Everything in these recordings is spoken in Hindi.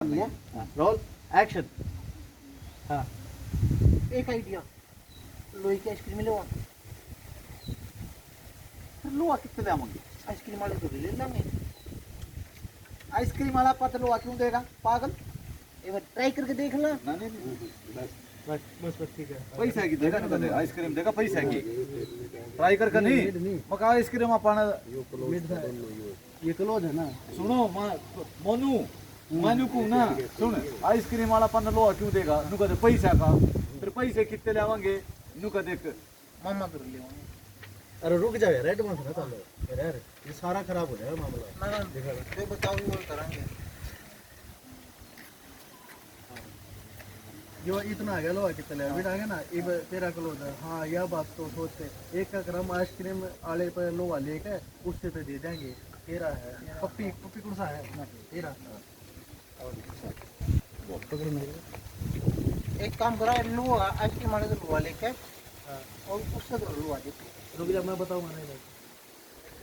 Roll action. हाँ, एक आइडिया, लोहे की आइसक्रीम ले लोहा कितने देंगे? आइसक्रीम वाले तो ले लेंगे। आइसक्रीम वाला पता लोहा क्यों देगा? पागल। एक बार ट्राई करके देख लो। नहीं बस बस बस ठीक है। पैसा की देगा ना कदे आइसक्रीम देगा पैसा की ट्राई करके नहीं मका आइसक्रीम अपन ये क्लोज है ना। सुनो मोनू मानू को ना सुन आइसक्रीम वाला अपन लोहा क्यों देगा? नु कदे पैसा का फिर पैसे कितने लेवांगे? नु कदे मामा कर ले। अरे रुक जाओ यार, एडवांस ना चलो यार, ये सारा खराब हो जाएगा मामला। ना देखा तो बताओ वो करेंगे। जो इतना आ गया लोहा कितना है बिना ना ये 13 किलो है। हाँ यह बात तो सोचते 1 ग्राम आइसक्रीम आले पर लोहा लेके उससे तो दे देंगे। 13 है पप्पी पप्पी कौन सा है? 13 एक काम करो, लोहा आइसक्रीम वाले तो लोहा लेके और उससे तो लोहा दे। रुक जा मैं बताऊंगा। नहीं नहीं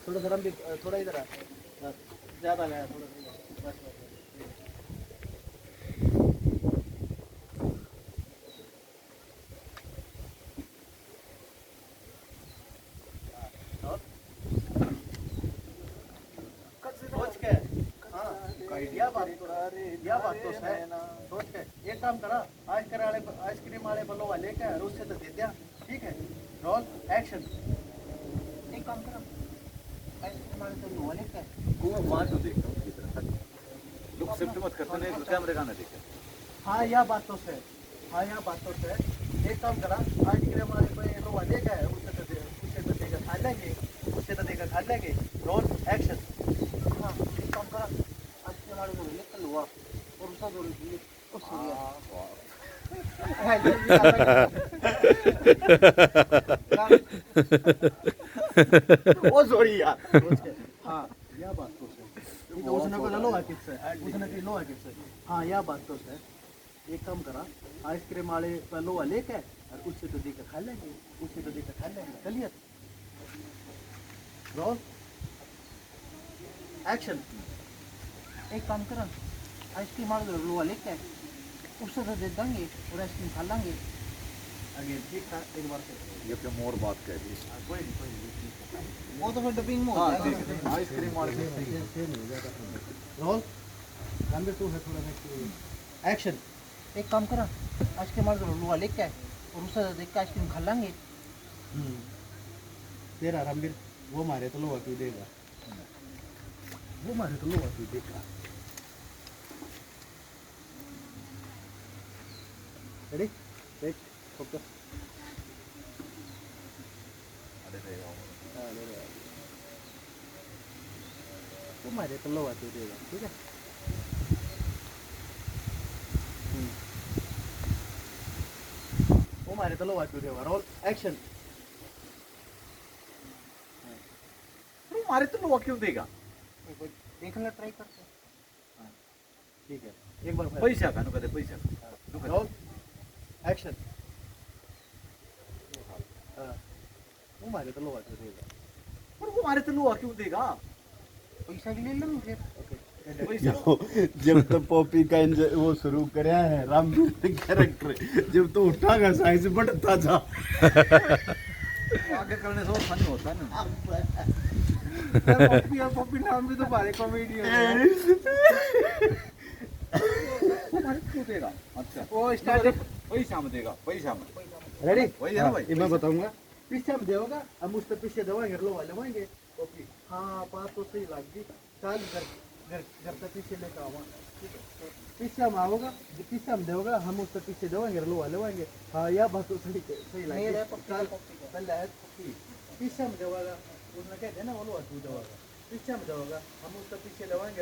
थोड़ा गरम भी थोड़ा इधर आ, ज़्यादा गया थोड़ा बस बस। सोच के हाँ यह बात तो है ना। सोच के एक काम करा, आइसक्रीम वाले बल्लो वाले का उससे तो दे दिया। ठीक है रोल एक्शन। एक काम करो, आइसक्रीम वाले तो लोहा लेके वो मार तो देखो लुक शिफ्ट मत करते नहीं कैमरे का ना देखे। हाँ यह बात तो है। हाँ यह बात तो है। एक काम करा, आइसक्रीम वाले पे लोहा लेके उससे तो देकर खा लेंगे। उससे तो देकर खा लेंगे। Roll action. हाँ एक काम करो, आइसक्रीम वाले तो लेके लोहा और उसका तो ले उससे ओ सॉरी यार। हाँ यह बात तो है। उसने को लोहा किससे? उसने की लोहा किससे? हाँ यह बात तो है। एक काम करा, आइसक्रीम वाले पे लोहा लेके और उससे तो देकर खा लेंगे। उससे तो देकर खा लेंगे। चलिए रोल एक्शन। एक काम करो, आइसक्रीम वाले तो लोहा लेके उससे तो दे देंगे और आइसक्रीम खा लेंगे। अगेन ठीक था एक बार से। ये क्या मोर बात कह दी? कोई नहीं वो तो फिर डबिंग में हाँ होता है। आइसक्रीम वाले रोल गंदे तू है थोड़ा एक्शन। एक काम करो, आइसक्रीम वाले तो लोहा लेके और उससे तो देख के आइसक्रीम खा लेंगे। तेरा रणबीर वो मारे तो लोहा क्यों देगा? वो मारे तो लोहा क्यों देगा? Ready wait focus. वो मारे तो लोहा क्यों देगा? ठीक है वो मारे तो लोहा क्यों देगा? Roll action. मारे तो लोहा क्यों देगा? एक बार देख ले, ट्राई करके। ठीक है एक बार फिर। पैसा का नु कदे पैसा का रोल एक्शन। वो मारे तो लोहा क्यों देगा? पर वो मारे तो लोहा क्यों देगा? पैसा भी ले लेंगे फिर। ओके पैसा जब तो पॉपी का वो शुरू करया है रामवीर कैरेक्टर, जब तो उठागा साइज बढ़ता था। आगे करने से वो फनी होता है ना। पप्पी और पप्पी नाम भी तो बारे कॉमेडी है। वो मारे क्यों देगा? अच्छा वो स्टार्ट पैसा में देगा पैसा में रेडी वही है ना भाई। ये मैं बताऊंगा। पीछे हम देगा, हम उस पे पीछे दवाएंगे लोहा लगाएंगे। ओके हाँ बात तो सही लगी। चल घर घर घर तक पीछे लेकर आवा। ठीक है पीछे हम आओगा, पीछे हम देगा, हम उस पे पीछे दवाएंगे लोहा लगाएंगे। हाँ यह बात तो सही सही लगी। मेरा पप्पी का चल पप्पी का। पहले है पप्पी पीछे हम देगा, उसने कहते हैं ना वो लोहा तू देगा। पीछे हम देगा, हम उस पे पीछे दवाएंगे